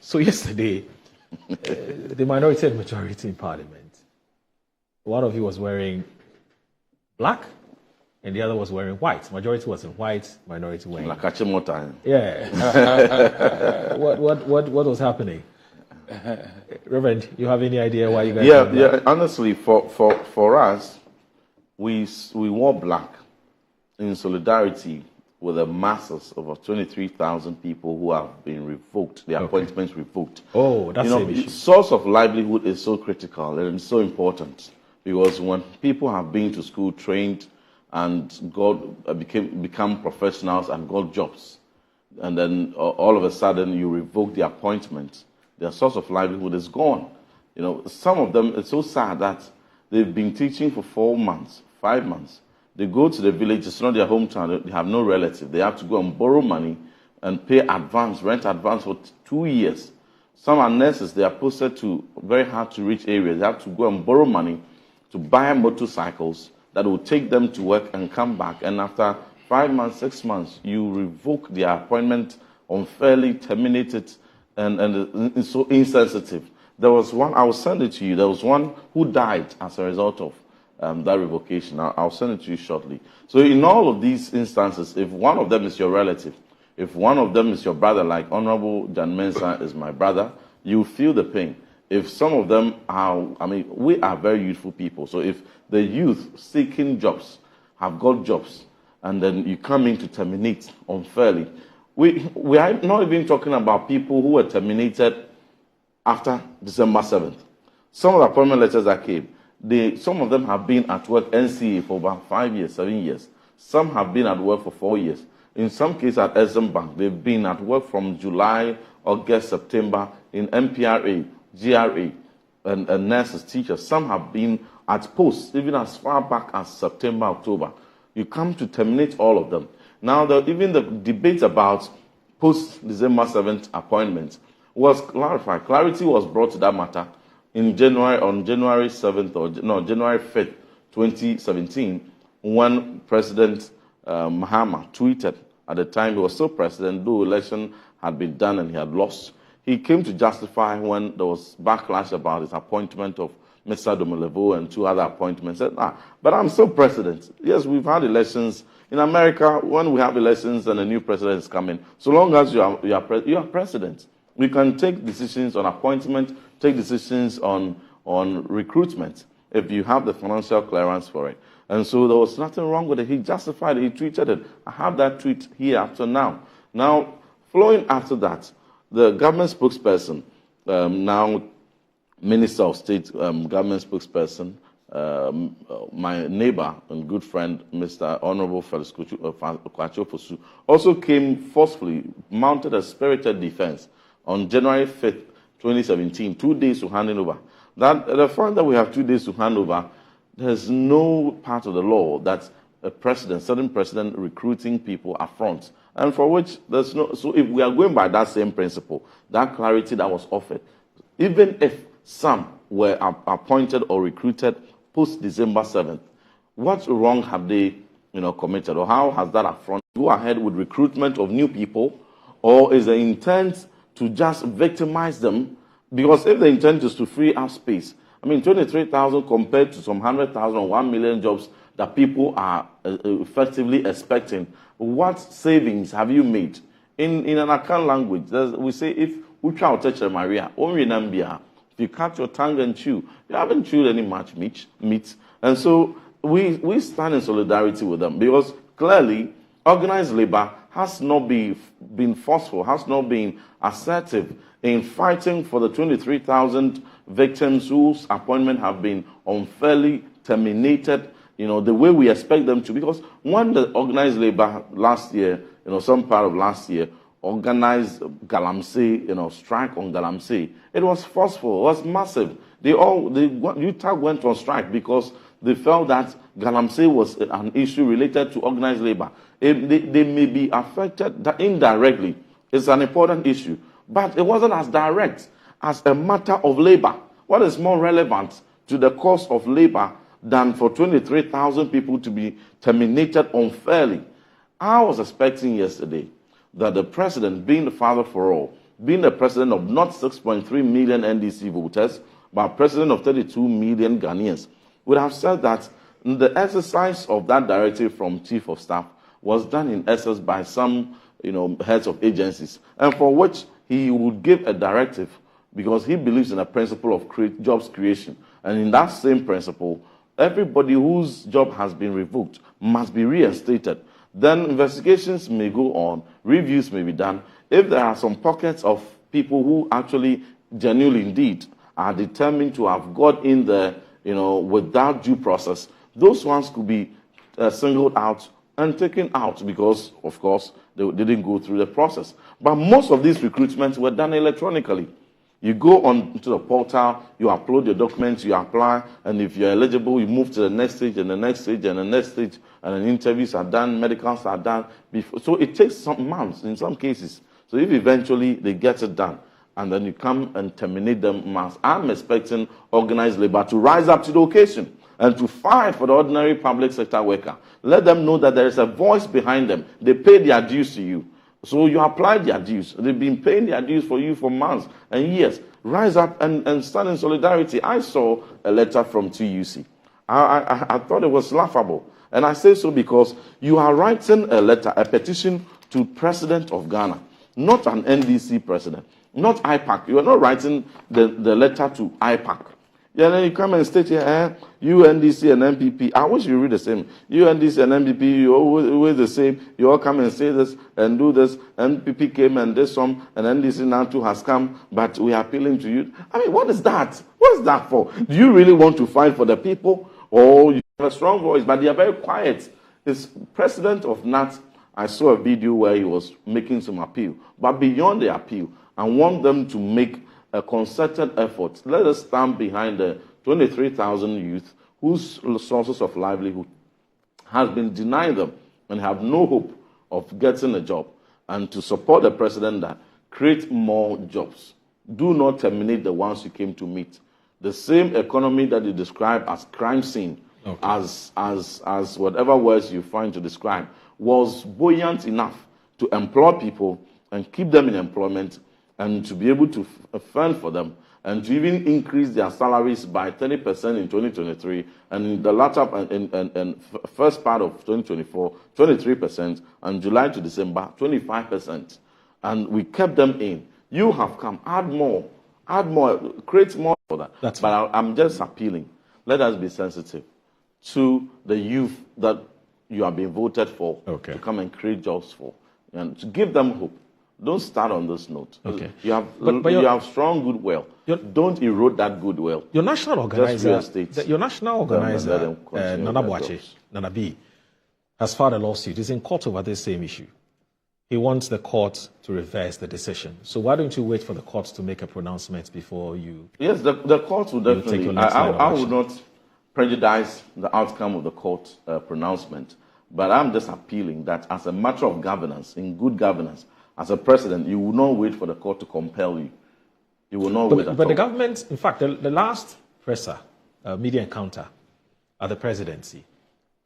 So yesterday, the minority and majority in Parliament, one of you was wearing black, and the other was wearing white. Majority was in white, minority wearing. Like Achimota. Yeah. What was happening? Reverend, you have any idea why you guys? Yeah. Honestly, for us, we wore black in solidarity with the masses of 23,000 people who have been revoked, their appointments revoked. Oh, that's the issue. Source of livelihood is so critical and it's so important because when people have been to school, trained, and become professionals and got jobs, and then all of a sudden you revoke the appointment, their source of livelihood is gone. Some of them, it's so sad that they've been teaching for 4 months, 5 months. They go to the village, it's not their hometown, they have no relative. They have to go and borrow money and pay rent advance for 2 years. Some are nurses, they are posted to very hard to reach areas. They have to go and borrow money to buy motorcycles that will take them to work and come back. And after 5 months, 6 months, you revoke their appointment unfairly, terminate it, and it's so insensitive. There was one, I will send it to you, there was one who died as a result of that revocation. I'll send it to you shortly. So in all of these instances, if one of them is your relative, if one of them is your brother, like Honorable Jan Mensah is my brother, you feel the pain. If some of them are, we are very youthful people. So if the youth seeking jobs have got jobs, and then you come in to terminate unfairly, we are not even talking about people who were terminated after December 7th. Some of the appointment letters that came, some of them have been at work NCA for about 5 years, 7 years. Some have been at work for 4 years. In some cases at SM Bank, they've been at work from July, August, September in MPRA, GRA, and nurses, teachers. Some have been at posts even as far back as September, October. You come to terminate all of them. Now, even the debate about post-December 7th appointments was clarified. Clarity was brought to that matter on January 7th, January 5th, 2017, when President Mahama tweeted, at the time he was still president, though election had been done and he had lost. He came to justify when there was backlash about his appointment of Mr. Domolevo and 2 other appointments. Said, but I'm still president. Yes, we've had elections. In America, when we have elections and a new president is coming, so long as you are president, we can take decisions on appointment, take decisions on recruitment if you have the financial clearance for it. And so there was nothing wrong with it. He justified it. He tweeted it. I have that tweet here up to now. Now, following after that, the government spokesperson, now Minister of State, government spokesperson, my neighbor and good friend, Mr. Honorable Felix Kwacho Fosu, also came forcefully, mounted a spirited defense on January 5th, 2017, 2 days to hand it over. The fact that we have 2 days to hand over, there's no part of the law that certain president recruiting people up front, and for which there's no. So if we are going by that same principle, that clarity that was offered, even if some were appointed or recruited post December 7th, what wrong have they, committed, or how has that affront? Go ahead with recruitment of new people, or is the intent to just victimize them? Because if the intent is to free up space, 23,000 compared to some 100,000 or 1 million jobs that people are effectively expecting, what savings have you made? In an Akan language, we say, if we try to touch Maria, if you cut your tongue and chew, you haven't chewed any much meat. And so we stand in solidarity with them because clearly organized labor has not been forceful, has not been assertive in fighting for the 23,000 victims whose appointment have been unfairly terminated, the way we expect them to. Because when the organized labor last year, some part of last year, organized Galamsey, strike on Galamsey, it was forceful, it was massive. UTAG went on strike because they felt that Galamsey was an issue related to organized labor. They may be affected indirectly. It's an important issue. But it wasn't as direct as a matter of labor. What is more relevant to the cost of labor than for 23,000 people to be terminated unfairly? I was expecting yesterday that the president, being the father for all, being the president of not 6.3 million NDC voters, but president of 32 million Ghanaians, would have said that the exercise of that directive from chief of staff was done in essence by some, heads of agencies, and for which he would give a directive because he believes in a principle of jobs creation. And in that same principle, everybody whose job has been revoked must be reinstated. Then investigations may go on, reviews may be done. If there are some pockets of people who actually genuinely indeed are determined to have got in there, without due process, those ones could be singled out and taken out because, of course, they didn't go through the process. But most of these recruitments were done electronically. You go on to the portal, you upload your documents, you apply, and if you're eligible, you move to the next stage and the next stage and the next stage, and then interviews are done, medicals are done. So it takes some months in some cases. So if eventually they get it done, and then you come and terminate them mass, I'm expecting organized labor to rise up to the occasion and to fight for the ordinary public sector worker. Let them know that there is a voice behind them. They pay their dues to you. So you apply their dues. They've been paying their dues for you for months and years. Rise up and stand in solidarity. I saw a letter from TUC. I thought it was laughable. And I say so because you are writing a letter, a petition to President of Ghana, not an NDC president, not IPAC. You are not writing the letter to IPAC. Yeah, then you come and state here, you NDC and MPP. I wish you read the same. You NDC and MPP, you always the same. You all come and say this and do this. MPP came and did some, and NDC now too has come, but we are appealing to you. I mean, what is that? What is that for? Do you really want to fight for the people? Or you have a strong voice, but they are very quiet. It's president of NAT. I saw a video where he was making some appeal. But beyond the appeal, I want them to make a concerted effort. Let us stand behind the 23,000 youth whose sources of livelihood has been denied them and have no hope of getting a job, and to support the president that create more jobs. Do not terminate the ones you came to meet. The same economy that you describe as crime scene, okay, as whatever words you find to describe, was buoyant enough to employ people and keep them in employment, and to be able to fund for them, and to even increase their salaries by 30% in 2023, and in the latter and first part of 2024, 23%, and July to December, 25%. And we kept them in. You have come, add more, create more for that. But I'm just appealing. Let us be sensitive to the youth that you are being voted for, okay, to come and create jobs for, and to give them hope. Don't start on this note. Okay. You have strong goodwill. Don't erode that goodwill. Your national organizer, Nana Boache, Nana B, has filed a lawsuit. He's in court over this same issue. He wants the court to reverse the decision. So why don't you wait for the court to make a pronouncement before you? Yes, the court will definitely. I would not prejudice the outcome of the court pronouncement, but I'm just appealing that as a matter of governance, in good governance, as a president, you will not wait for the court to compel you. You will not wait at all. But the government, in fact, the last presser, media encounter at the presidency,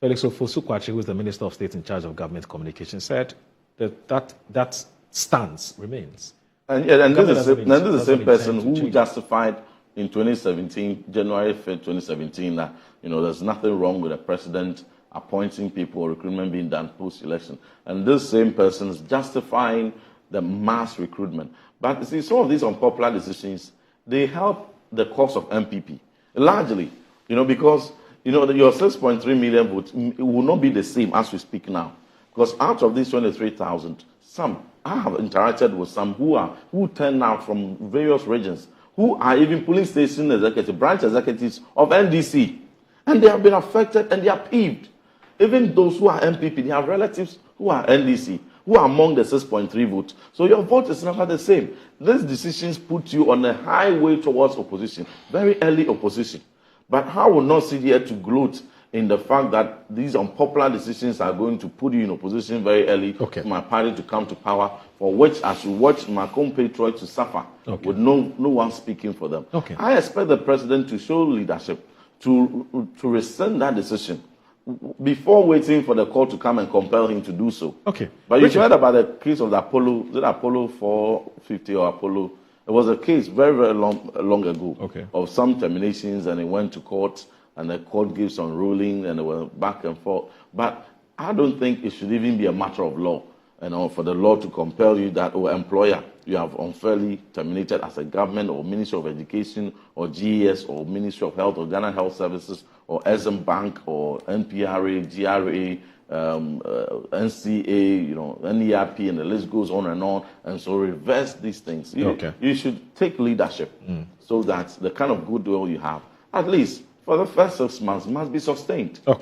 Felix Ofosu-Kwakye, who is the Minister of State in charge of government communication, said that stance remains. And this is the same person who justified in 2017, January 5th, 2017, that there's nothing wrong with the president appointing people or recruitment being done post-election. And this same person is justifying the mass recruitment. But see, some of these unpopular decisions, they help the cause of MPP, largely, because, your 6.3 million votes will not be the same as we speak now. Because out of these 23,000, I have interacted with some who turn out from various regions, who are even police station executives, branch executives of NDC. And they have been affected and they are peeved. Even those who are MPP, they have relatives who are NDC, who are among the 6.3 votes. So your vote is never the same. These decisions put you on a highway towards opposition, very early opposition. But I will not sit here to gloat in the fact that these unpopular decisions are going to put you in opposition very early for my party to come to power, for which I should watch my compatriots to suffer with no one speaking for them. I expect the president to show leadership, to rescind that decision. before waiting for the court to come and compel him to do so. Okay. But you've heard about the case of the Apollo, is it Apollo 450 or Apollo? It was a case very, very long ago of some terminations, and it went to court, and the court gave some ruling, and it went back and forth. But I don't think it should even be a matter of law, for the law to compel you that, employer, you have unfairly terminated as a government or Ministry of Education or GES or Ministry of Health or Ghana Health Services or SM Bank or NPRA, GRA, NCA, NERP, and the list goes on. And so reverse these things. You should take leadership so that the kind of goodwill you have, at least for the first 6 months, must be sustained. Okay.